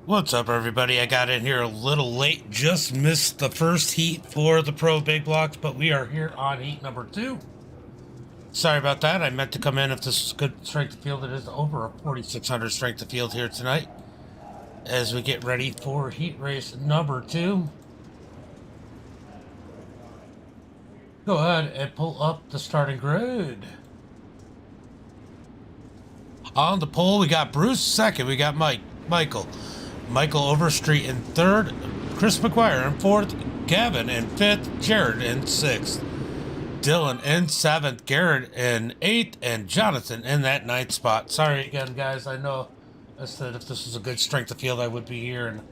What's up, everybody? I got in here a little late, just missed the first heat for the Pro Big Blocks, but we are here on heat number 2. Sorry about that. I meant to come in if this is good strength of field. It is over a 4,600 strength of field here tonight as we get ready for heat race number 2. Go ahead and pull up the starting grid. On the pole, we got Bruce second. We got Michael Overstreet in third, Chris McGuire in fourth, Gavin in fifth, Jared in sixth, Dylan in seventh, Garrett in eighth, and Jonathan in that ninth spot. Sorry again, guys. I know I said if this was a good strength of field, I would be here, and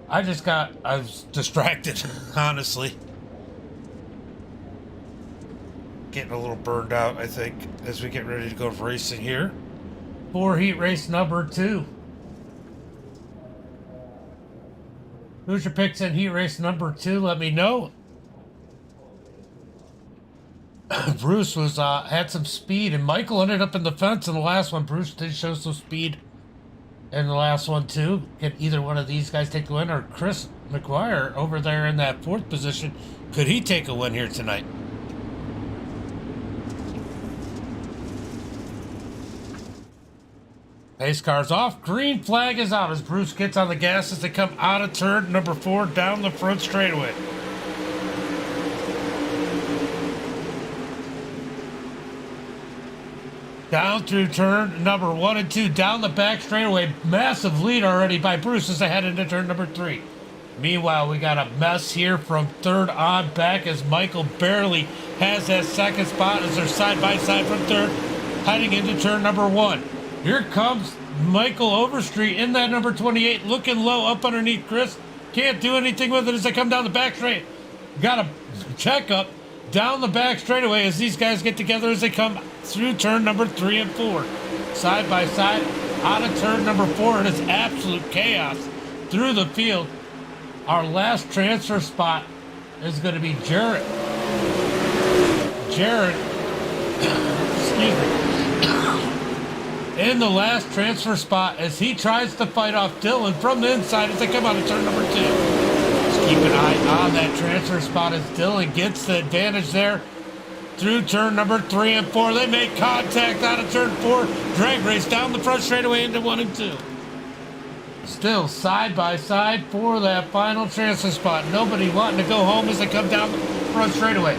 I was distracted, honestly. Getting a little burned out, I think, as we get ready to go racing here for heat race number 2. Who's your picks in heat race number 2? Let me know. Bruce was had some speed, and Michael ended up in the fence in the last one. Bruce did show some speed in the last one too. Can either one of these guys take the win, or Chris McGuire over there in that fourth position? Could he take a win here tonight? Pace car's off. Green flag is out as Bruce gets on the gas as they come out of turn number 4 down the front straightaway. Down through turn number 1 and 2, down the back straightaway. Massive lead already by Bruce as they head into turn number 3. Meanwhile, we got a mess here from third on back as Michael barely has that second spot as they're side by side from third, heading into turn number 1. Here comes Michael Overstreet in that number 28, looking low up underneath Chris. Can't do anything with it as they come down the back straight. Got a checkup down the back straightaway as these guys get together as they come through turn number 3 and 4. Side by side, out of turn number 4, and it's absolute chaos through the field. Our last transfer spot is going to be Jared, excuse me, in the last transfer spot as he tries to fight off Dylan from the inside as they come out of turn number 2. Just keep an eye on that transfer spot as Dylan gets the advantage there through turn number 3 and 4. They make contact out of turn 4. Drag race down the front straightaway into 1 and 2. Still side by side for that final transfer spot. Nobody wanting to go home as they come down the front straightaway.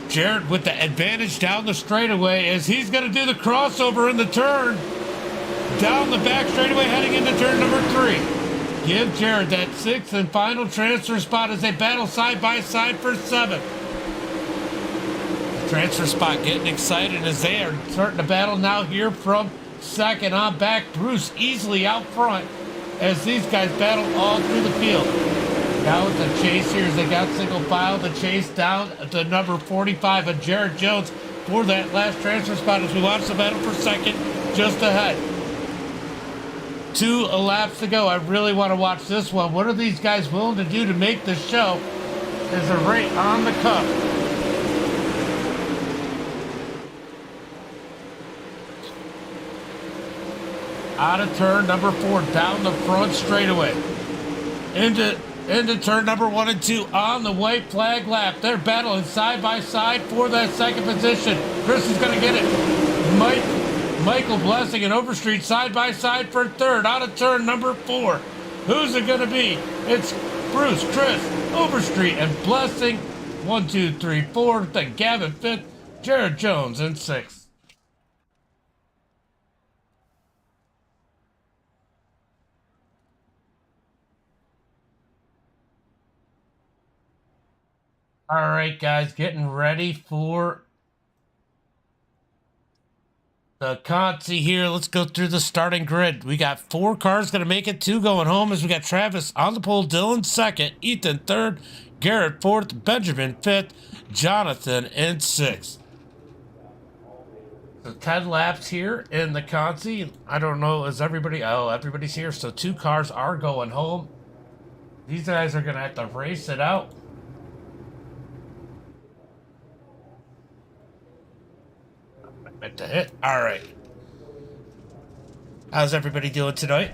Jared with the advantage down the straightaway as he's going to do the crossover in the turn. Down the back straightaway heading into turn number 3. Give Jared that 6th and final transfer spot as they battle side by side for 7th. The transfer spot getting excited as they are starting to battle now here from 2nd on back. Bruce easily out front as these guys battle all through the field. Now with the chase here as they got single file, the chase down to number 45 of Jared Jones for that last transfer spot as we watch the battle for 2nd just ahead. 2 laps to go. I really want to watch this one. What are these guys willing to do to make this show as they're right on the cup? Out of turn number 4, down the front straightaway. Into turn number 1 and 2 on the white flag lap. They're battling side by side for that 2nd position. Chris is going to get it. Michael Blessing and Overstreet side by side for 3rd out of turn number 4. Who's it going to be? It's Bruce, Chris, Overstreet, and Blessing. 1, 2, 3, 4. Then Gavin 5th, Jared Jones in 6th. All right, guys, getting ready for the Conti here. Let's go through the starting grid. We got 4 cars going to make it, 2 going home as we got Travis on the pole, Dylan 2nd, Ethan 3rd, Garrett 4th, Benjamin 5th, Jonathan in 6th. So 10 laps here in the Conti. I don't know, is everybody? Oh, everybody's here. So 2 cars are going home. These guys are going to have to race it out. Meant to hit. All right. How's everybody doing tonight?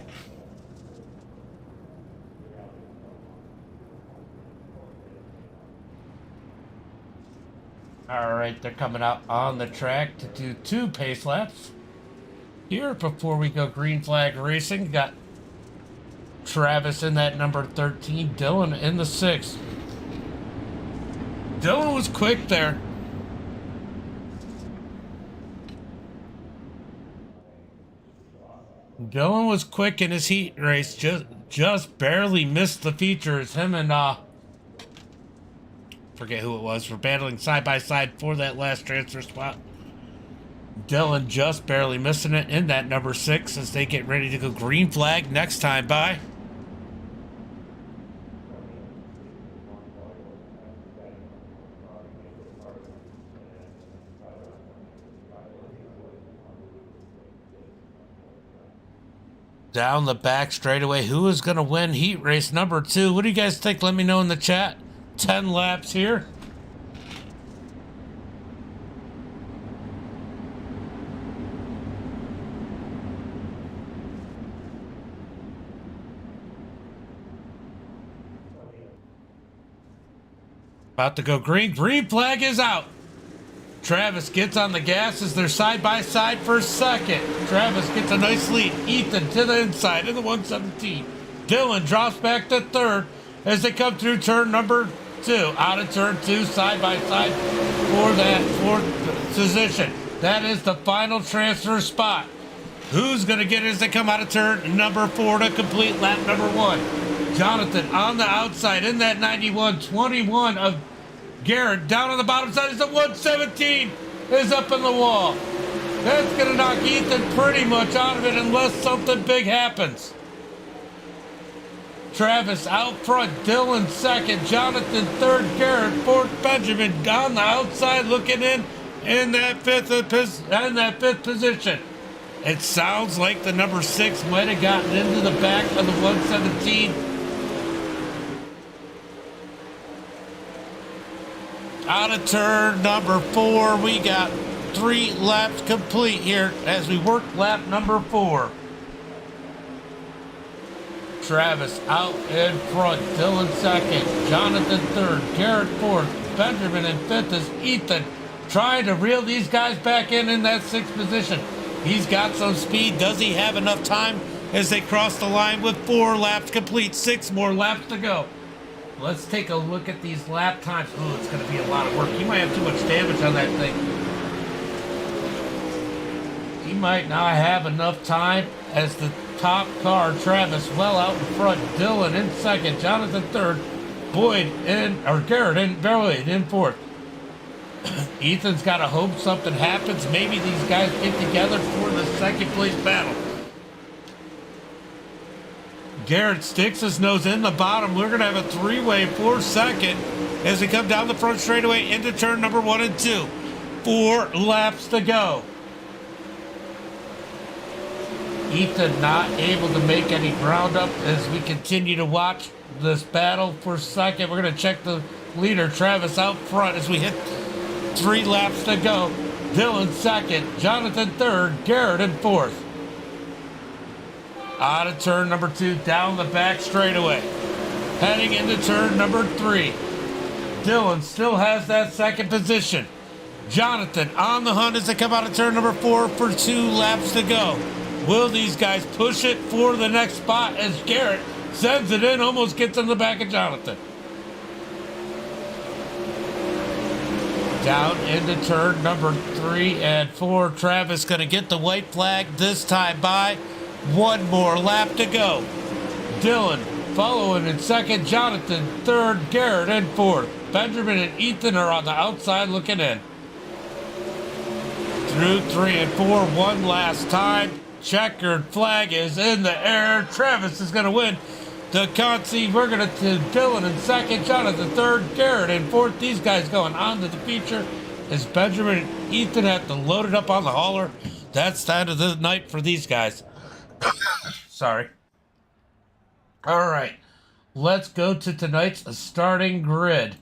right, they're coming out on the track to do 2 pace laps. Here, before we go green flag racing, got Travis in that number 13, Dylan in the 6. Dylan was quick there. Dylan was quick in his heat race, just barely missed the features. Him and forget who it was, were battling side by side for that last transfer spot. Dylan just barely missing it in that number 6 as they get ready to go green flag next time by. Down the back straightaway. Who is going to win heat race number 2? What do you guys think? Let me know in the chat. 10 laps here. About to go green. Green flag is out. Travis gets on the gas as they're side by side for second. Travis gets a nice lead. Ethan to the inside in the 117. Dylan drops back to third as they come through turn number 2. Out of turn 2, side by side for that 4th position. That is the final transfer spot. Who's going to get it as they come out of turn number 4 to complete lap number 1? Jonathan on the outside in that 91-21 of Garrett. Down on the bottom side is the 117 is up in the wall. That's going to knock Ethan pretty much out of it unless something big happens. Travis out front, Dylan second, Jonathan third, Garrett fourth, Benjamin on the outside looking in that fifth position. It sounds like the number 6 might have gotten into the back of the 117. Out of turn number 4, we got 3 laps complete here as we work lap number 4. Travis out in front, Dylan second, Jonathan third, Garrett fourth, Benjamin in 5th is Ethan trying to reel these guys back in that 6th position. He's got some speed. Does he have enough time as they cross the line with 4 laps complete? 6 more laps to go. Let's take a look at these lap times. Oh, it's going to be a lot of work. He might have too much damage on that thing. He might not have enough time as the top car, Travis, well out in front. Dylan in second. Jonathan third. Garrett in fourth. Ethan's got to hope something happens. Maybe these guys get together for the second place battle. Garrett sticks his nose in the bottom. We're going to have a 3-way for second as we come down the front straightaway into turn number 1 and 2. 4 laps to go. Ethan not able to make any ground up as we continue to watch this battle for second. We're going to check the leader, Travis, out front as we hit 3 laps to go. Dylan second, Jonathan third, Garrett in fourth. Out of turn number 2, down the back straightaway. Heading into turn number 3. Dylan still has that second position. Jonathan on the hunt as they come out of turn number 4 for 2 laps to go. Will these guys push it for the next spot as Garrett sends it in, almost gets in the back of Jonathan. Down into turn number 3 and 4. Travis going to get the white flag this time by. 1 more lap to go. Dylan following in second, Jonathan third, Garrett in fourth. Benjamin and Ethan are on the outside looking in. Through 3 and 4, one last time. Checkered flag is in the air. Travis is going to win the concede. We're going to Dylan in second, Jonathan third, Garrett in fourth. These guys going on to the feature as Benjamin and Ethan have to load it up on the hauler. That's the end of the night for these guys. Sorry. All right. Let's go to tonight's starting grid.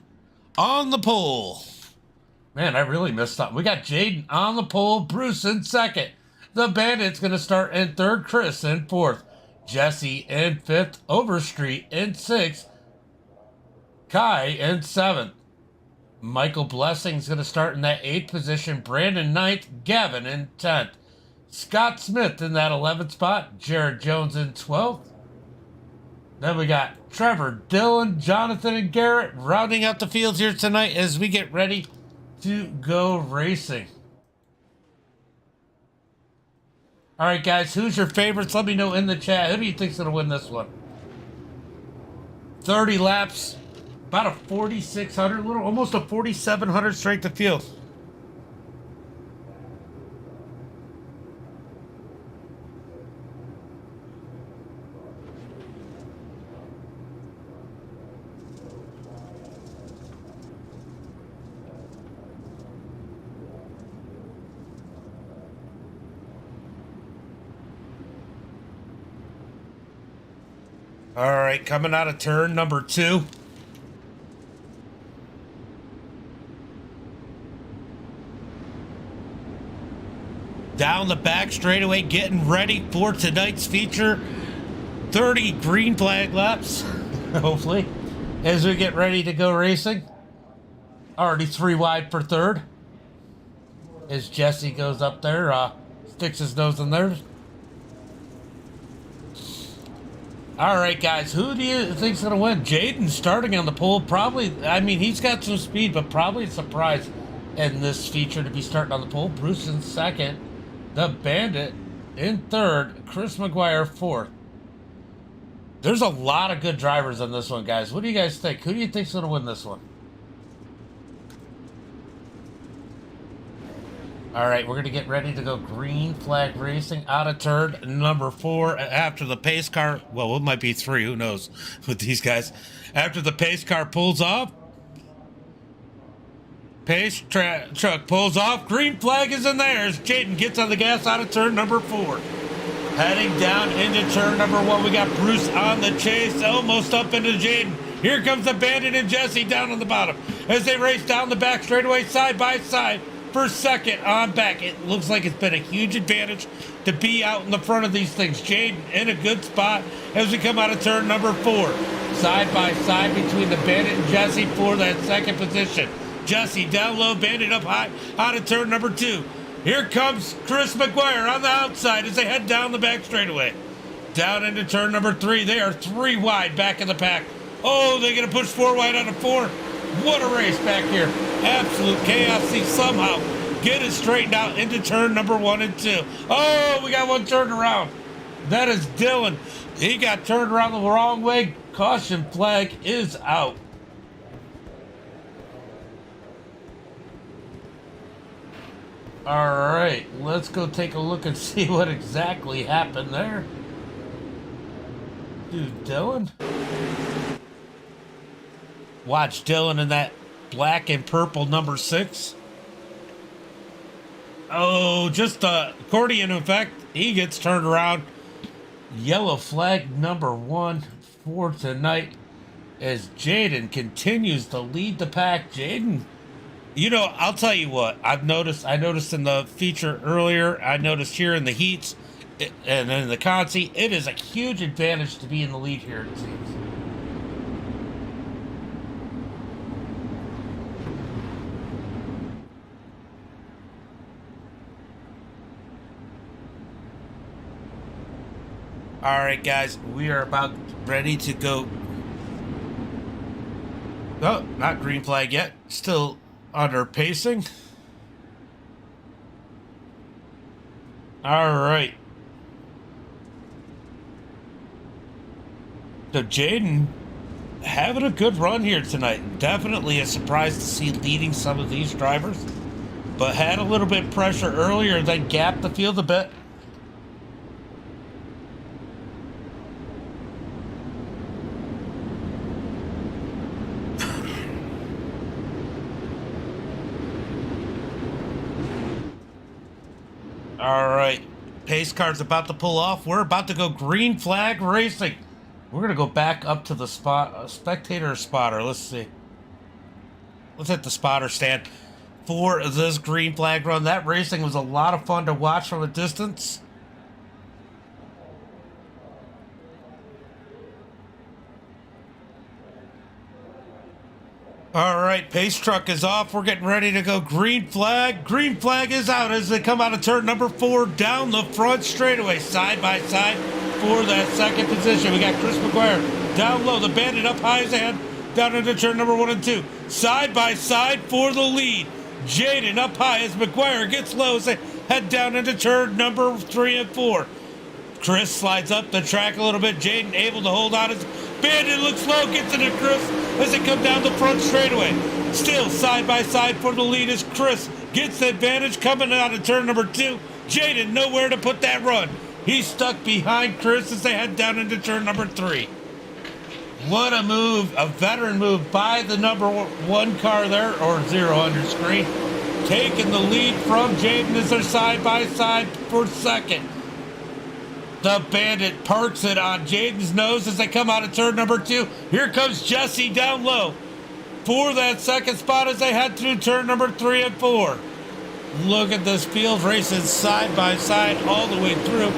On the pole. Man, I really messed up. We got Jaden on the pole, Bruce in second. The Bandit's going to start in third, Chris in fourth. Jesse in fifth, Overstreet in sixth. Kai in seventh. Michael Blessing's going to start in that 8th position. Brandon 9th. Gavin in 10th. Scott Smith in that 11th spot. Jared Jones in 12th. Then we got Trevor, Dylan, Jonathan, and Garrett rounding out the fields here tonight as we get ready to go racing. All right, guys, who's your favorites? Let me know in the chat. Who do you think's going to win this one? 30 laps, about a 4,600, little, almost a 4,700 strength of field. All right, coming out of turn number 2. Down the back straightaway, getting ready for tonight's feature. 30 green flag laps, hopefully, as we get ready to go racing. Already 3 wide for third. As Jesse goes up there, sticks his nose in there. All right, guys, who do you think's going to win? Jaden starting on the pole. Probably, I mean, he's got some speed, but probably a surprise in this feature to be starting on the pole. Bruce in 2nd. The Bandit in 3rd. Chris McGuire 4th. There's a lot of good drivers in this one, guys. What do you guys think? Who do you think's going to win this one? All right, we're going to get ready to go green flag racing out of turn number 4 after the pace car. Well, it might be 3. Who knows with these guys. After the pace car pulls off. Pace truck pulls off. Green flag is in there as Jaden gets on the gas out of turn number 4. Heading down into turn number 1. We got Bruce on the chase. Almost up into Jaden. Here comes the Bandit and Jesse down on the bottom. As they race down the back straightaway side by side. For 2nd on back. It looks like it's been a huge advantage to be out in the front of these things. Jaden in a good spot as we come out of turn number 4. Side by side between the Bandit and Jesse for that 2nd position. Jesse down low, Bandit up high out of turn number 2. Here comes Chris McGuire on the outside as they head down the back straightaway. Down into turn number 3. They are 3 wide back in the pack. Oh, they're going to push 4 wide out of 4. What a race back here. Absolute chaos. They somehow get it straightened out into turn number 1 and 2. Oh, we got one turned around. That is Dylan. He got turned around the wrong way. Caution flag is out. All right, let's go take a look and see what exactly happened there. Dude, Dylan? Watch Dylan in that black and purple number 6. Oh, just a accordion effect. He gets turned around. Yellow flag number 1 for tonight as Jaden continues to lead the pack. Jaden, you know, I'll tell you what. I noticed in the feature earlier, I noticed here in the heats and in the consi, it is a huge advantage to be in the lead here, it seems. All right, guys, we are about ready to go. Oh, not green flag yet. Still under pacing. All right. So Jaden having a good run here tonight. Definitely a surprise to see leading some of these drivers, but had a little bit of pressure earlier, then gapped the field a bit. All right, pace car's about to pull off. We're about to go green flag racing. We're gonna go back up to the spot, spectator or spotter. Let's see. Let's hit the spotter stand for this green flag run. That racing was a lot of fun to watch from a distance. All right, pace truck is off. We're getting ready to go green flag. Green flag is out as they come out of turn number 4 down the front straightaway, side by side for that second position. We got Chris McGuire down low, the Bandit up high as a head, down into turn number 1 and 2. Side by side for the lead. Jaden up high as McGuire gets low as they head down into turn number 3 and 4. Chris slides up the track a little bit. Jaden able to hold on. His Bandit looks low, gets into Chris as they come down the front straightaway. Still side by side for the lead as Chris gets the advantage coming out of turn number 2. Jaden nowhere to put that run. He's stuck behind Chris as they head down into turn number 3. What a move, a veteran move by the number 1 car there, or 0 on your screen. Taking the lead from Jaden as they're side by side for second. The Bandit parks it on Jaden's nose as they come out of turn number 2. Here comes Jesse down low for that second spot as they head through turn number 3 and 4. Look at this field racing side by side all the way through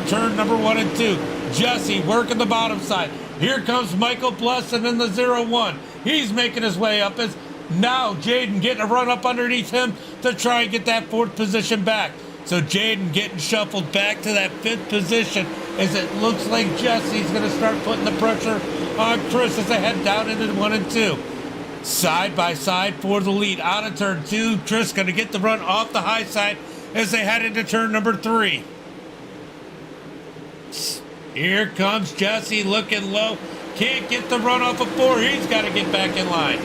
turn number 1 and 2. Jesse working the bottom side. Here comes Michael Blesson in the 0-1. He's making his way up as now Jaden getting a run up underneath him to try and get that 4th position back. So Jaden getting shuffled back to that 5th position as it looks like Jesse's going to start putting the pressure on Chris as they head down into 1 and 2. Side by side for the lead out of turn 2. Chris going to get the run off the high side as they head into turn number 3. Here comes Jesse looking low. Can't get the run off of 4. He's got to get back in line.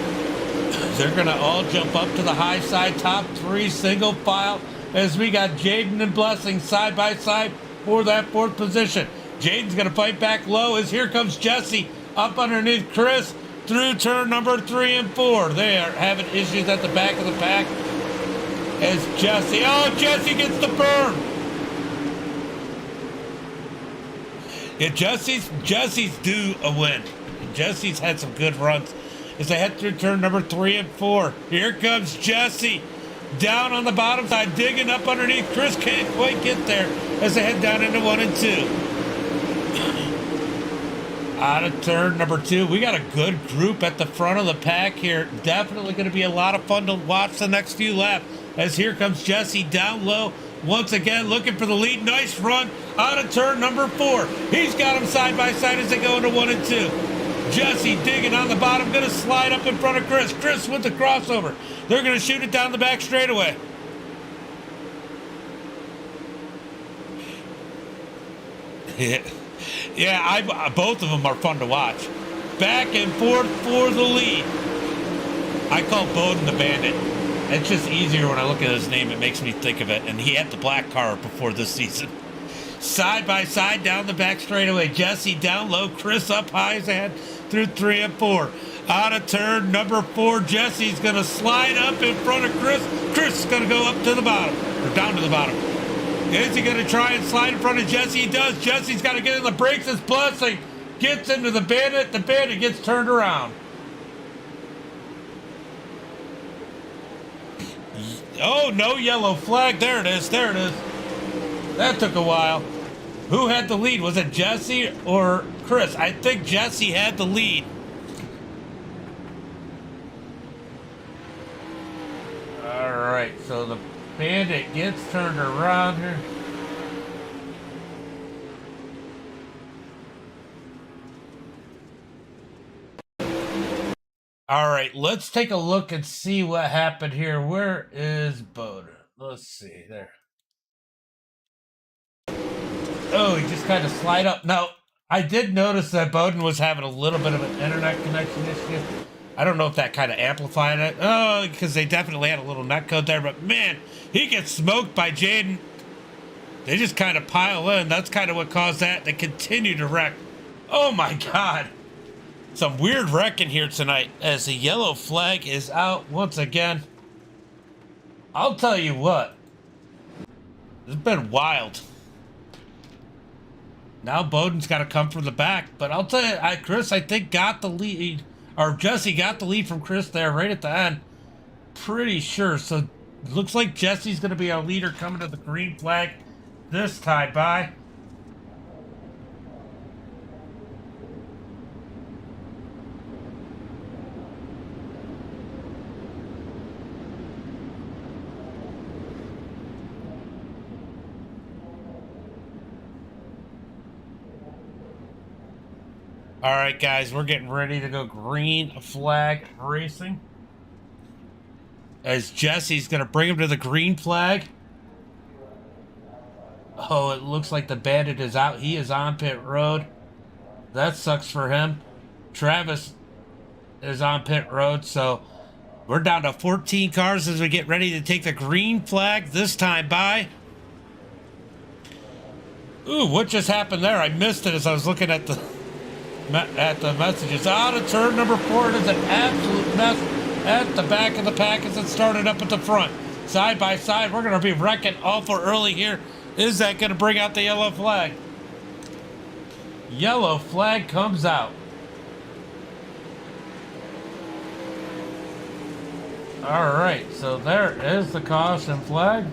They're going to all jump up to the high side, top 3 single file, as we got Jaden and Blessing side by side for that 4th position. Jaden's going to fight back low as here comes Jesse up underneath Chris through turn number 3 and 4. They are having issues at the back of the pack as Jesse gets the burn. Yeah, Jesse's due a win. Jesse's had some good runs as they head through turn number 3 and 4. Here comes Jesse down on the bottom side, digging up underneath. Chris can't quite get there as they head down into 1 and 2. Out of turn number 2, we got a good group at the front of the pack here. Definitely going to be a lot of fun to watch the next few laps as here comes Jesse down low. Once again, looking for the lead. Nice run out of turn number 4. He's got them side by side as they go into 1 and 2. Jesse digging on the bottom, going to slide up in front of Chris. Chris with the crossover. They're going to shoot it down the back straightaway. Yeah, both of them are fun to watch. Back and forth for the lead. I call Bowden the Bandit. It's just easier when I look at his name. It makes me think of it. And he had the black car before this season. Side by side down the back straightaway. Jesse down low. Chris up high as ahead through 3 and 4. Out of turn number 4. Jesse's going to slide up in front of Chris. Chris is going to go up to the bottom. Or down to the bottom. Is he going to try and slide in front of Jesse? He does. Jesse's got to get in the brakes. His Blessing gets into the Bandit. The Bandit gets turned around. Oh, no yellow flag. There it is. There it is. That took a while. Who had the lead? Was it Jesse or Chris? I think Jesse had the lead. All right, so the Bandit gets turned around here. All right, let's take a look and see what happened here. Where is Bowden? Let's see there. Oh, he just kind of slide up. Now, I did notice that Bowden was having a little bit of an internet connection issue. I don't know if that kind of amplified it. Oh, because they definitely had a little netcode there. But, man, he gets smoked by Jaden. They just kind of pile in. That's kind of what caused that. They continue to wreck. Oh, my God. Some weird wrecking here tonight as the yellow flag is out once again. I'll tell you what. It's been wild. Now Bowden's got to come from the back. But I'll tell you, Chris, I think, got the lead. Or Jesse got the lead from Chris there right at the end. Pretty sure. So looks like Jesse's going to be our leader coming to the green flag this time by. All right, guys, we're getting ready to go green flag racing. As Jesse's going to bring him to the green flag. Oh, it looks like the bandit is out. He is on pit road. That sucks for him. Travis is on pit road, so we're down to 14 cars as we get ready to take the green flag this time by. Ooh, what just happened there? I missed it as I was looking at the messages. Out of turn number 4. It is an absolute mess at the back of the pack as it started up at the front. Side by side, we're going to be wrecking awful early here. Is that going to bring out the yellow flag? Yellow flag comes out. All right, so there is the caution flag.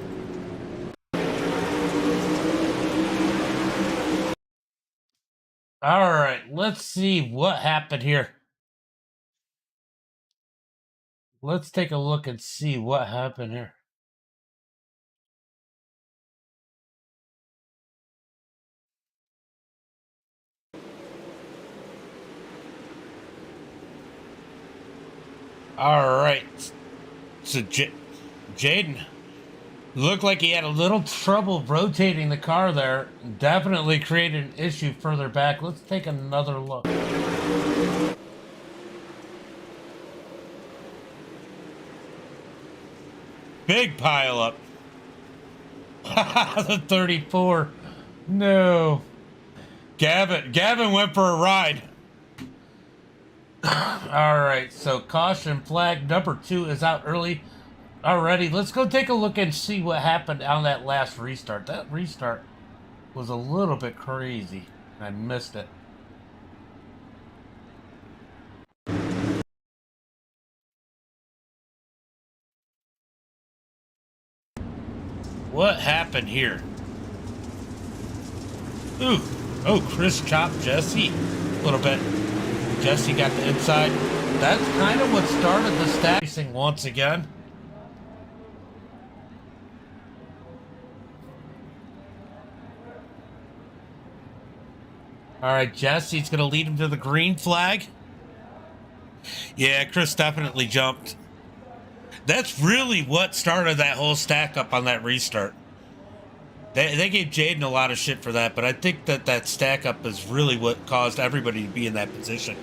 All right, let's see what happened here. Let's take a look and see what happened here. All right, so Jaden looked like he had a little trouble rotating the car there. Definitely created an issue further back. Let's take another look. Big pile up. The 34. No. Gavin went for a ride. All right, so caution flag number 2 is out early already. Let's go take a look and see what happened on that last restart. That restart was a little bit crazy. I missed it. What happened here? Ooh. Oh, Chris chopped Jesse a little bit. Jesse got the inside. That's kind of what started the stacking once again. All right, Jesse's going to lead him to the green flag. Yeah, Chris definitely jumped. That's really what started that whole stack up on that restart. They gave Jaden a lot of shit for that, but I think that stack up is really what caused everybody to be in that position.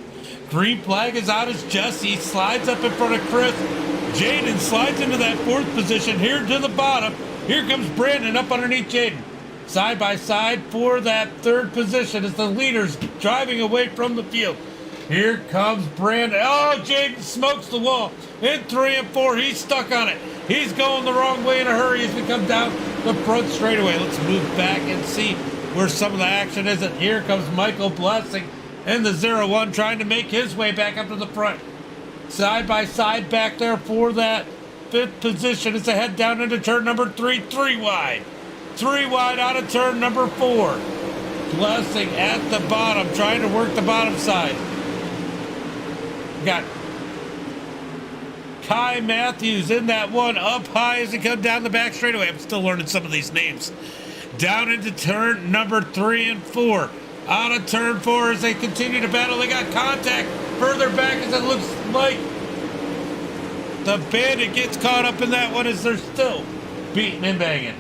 Green flag is out as Jesse slides up in front of Chris. Jaden slides into that 4th position here to the bottom. Here comes Brandon up underneath Jaden. Side by side for that 3rd position as the leaders driving away from the field. Here comes Brandon. Oh, Jaden smokes the wall. In 3 and 4, he's stuck on it. He's going the wrong way in a hurry as we come down the front straightaway. Let's move back and see where some of the action is. And here comes Michael Blessing in the 0-1 trying to make his way back up to the front. Side by side back there for that 5th position as they head down into turn number 3, 3 wide. 3 wide out of turn number 4. Blessing at the bottom, trying to work the bottom side. We got Kai Matthews in that one, up high as he comes down the back straightaway. I'm still learning some of these names. Down into turn number 3 and 4. Out of turn 4 as they continue to battle. They got contact further back as it looks like the bandit gets caught up in that one as they're still beating and banging.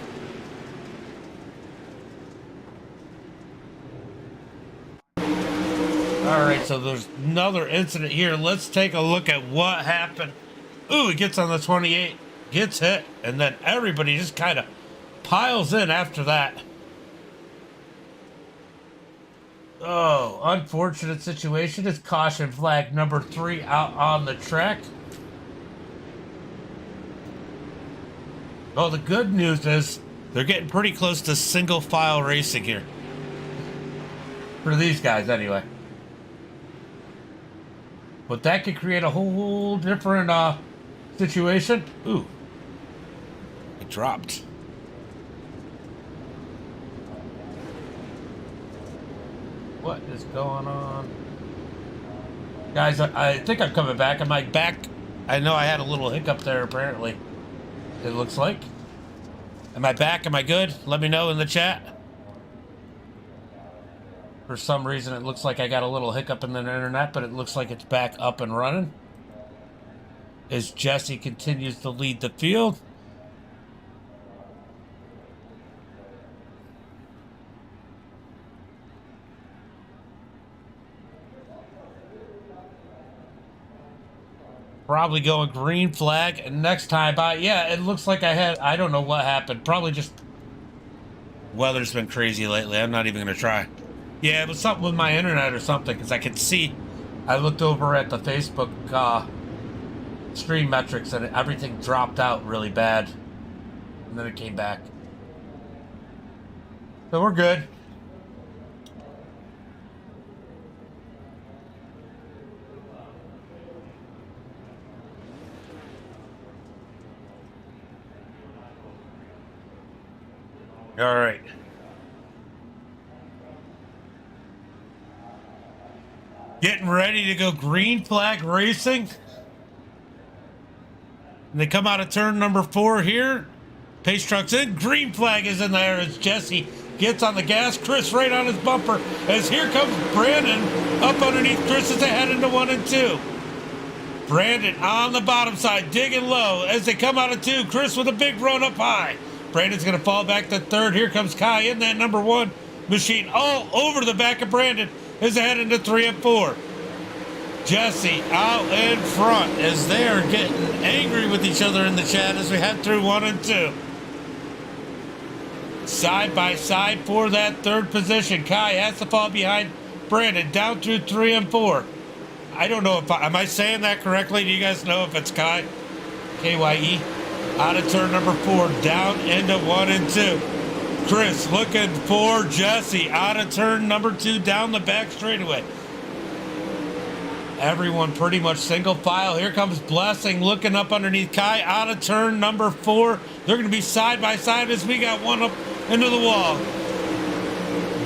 All right, so there's another incident here. Let's take a look at what happened. Ooh, he gets on the 28, gets hit, and then everybody just kind of piles in after that. Oh, unfortunate situation. It's caution flag number 3 out on the track. Oh, the good news is they're getting pretty close to single file racing here. For these guys, anyway. But that could create a whole different situation. Ooh. It dropped. What is going on? Guys, I think I'm coming back. Am I back? I know I had a little hiccup there, apparently. It looks like. Am I back? Am I good? Let me know in the chat. For some reason, it looks like I got a little hiccup in the internet, but it looks like it's back up and running. As Jesse continues to lead the field. Probably going green flag. And next time, yeah, it looks like I don't know what happened. Probably just weather's been crazy lately. I'm not even going to try. Yeah, it was something with my internet or something, because I could see. I looked over at the Facebook stream metrics, and everything dropped out really bad. And then it came back. So we're good. All right. Getting ready to go green flag racing. And they come out of turn number 4 here. Pace truck's in. Green flag is in there as Jesse gets on the gas. Chris right on his bumper. As here comes Brandon up underneath Chris as they head into 1 and 2. Brandon on the bottom side, digging low as they come out of 2. Chris with a big run up high. Brandon's going to fall back to 3rd. Here comes Kai in that number 1 machine all over the back of Brandon as they head into 3 and 4. Jesse out in front as they are getting angry with each other in the chat as we head through 1 and 2. Side by side for that 3rd position. Kai has to fall behind Brandon down through 3 and 4. I don't know if am I saying that correctly? Do you guys know if it's Kai? K-Y-E. Out of turn number 4, down into 1 and 2. Chris looking for Jesse out of turn number 2, down the back straightaway. Everyone pretty much single file. Here comes Blessing looking up underneath Kai out of turn number 4. They're going to be side by side as we got one up into the wall.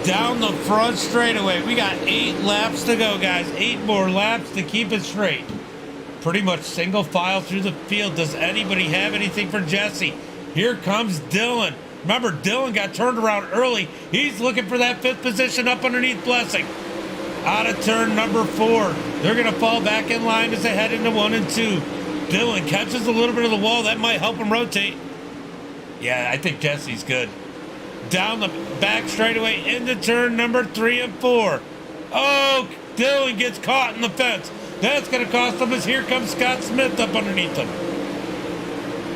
Down the front straightaway. We got 8 laps to go, guys. 8 more laps to keep it straight. Pretty much single file through the field. Does anybody have anything for Jesse? Here comes Dylan. Remember, Dylan got turned around early. He's looking for that 5th position up underneath Blessing. Out of turn number 4. They're going to fall back in line as they head into 1 and 2. Dylan catches a little bit of the wall. That might help him rotate. Yeah, I think Jesse's good. Down the back straightaway into turn number 3 and 4. Oh, Dylan gets caught in the fence. That's going to cost him as here comes Scott Smith up underneath him.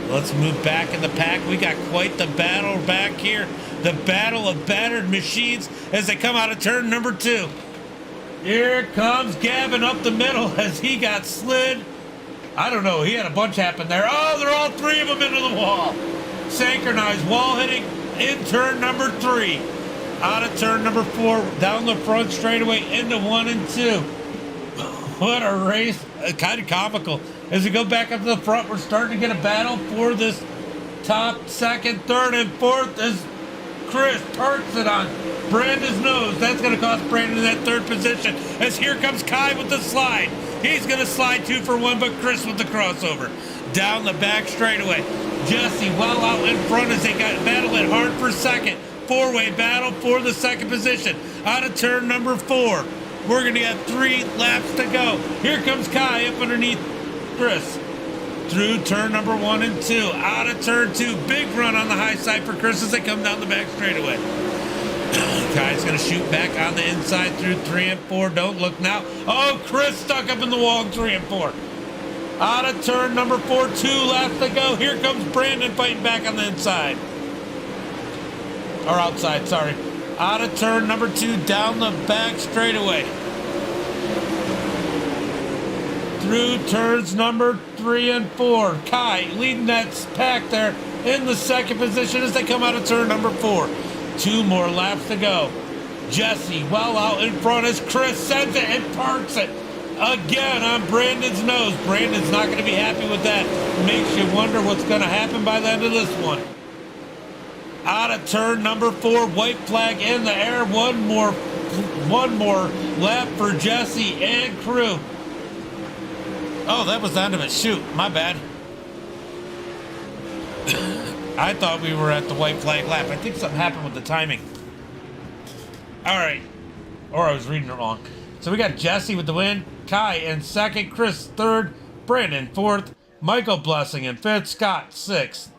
Let's move back in the pack. We got quite the battle back here. The battle of battered machines as they come out of turn number 2. Here comes Gavin up the middle as he got slid. I don't know. He had a bunch happen there. Oh, they're all 3 of them into the wall. Synchronized wall hitting in turn number 3. Out of turn number 4, down the front straightaway into 1 and 2. What a race. Kind of comical. As we go back up to the front, we're starting to get a battle for this top, 2nd, 3rd, and 4th as Chris parks it on Brandon's nose. That's going to cost Brandon that 3rd position. As here comes Kai with the slide. He's going to slide 2 for 1, but Chris with the crossover. Down the back straightaway. Jesse well out in front as they got battling hard for 2nd. 4-way battle for the 2nd position. Out of turn number 4. We're going to get 3 laps to go. Here comes Kai up underneath Chris. Through turn number 1 and 2. Out of turn 2. Big run on the high side for Chris as they come down the back straightaway. Kai's going to shoot back on the inside through 3 and 4. Don't look now. Oh, Chris stuck up in the wall in 3 and 4. Out of turn number 4. 2 laps to go. Here comes Brandon fighting back on the inside. Or outside, sorry. Out of turn number 2. Down the back straightaway. Through turns number 3 and 4. Kai leading that pack there in the 2nd position as they come out of turn number 4. 2 more laps to go. Jesse well out in front as Chris sends it and parks it again on Brandon's nose. Brandon's not going to be happy with that. Makes you wonder what's going to happen by the end of this one. Out of turn number 4. White flag in the air. One more lap for Jesse and crew. Oh, that was the end of it. Shoot, my bad. I thought we were at the white flag lap. I think something happened with the timing. All right. Or I was reading it wrong. So we got Jesse with the win, Kai in second, Chris third, Brandon fourth, Michael Blessing in fifth, Scott sixth.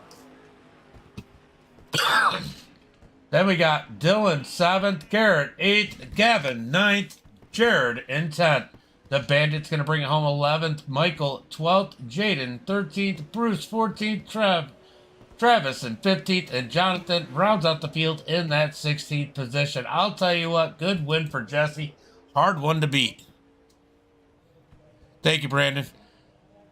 Then we got Dylan 7th, Garrett 8th, Gavin 9th, Jared in 10th. The Bandits going to bring it home 11th, Michael 12th, Jaden 13th, Bruce 14th, Travis in 15th, and Jonathan rounds out the field in that 16th position. I'll tell you what, good win for Jesse. Hard one to beat. Thank you, Brandon.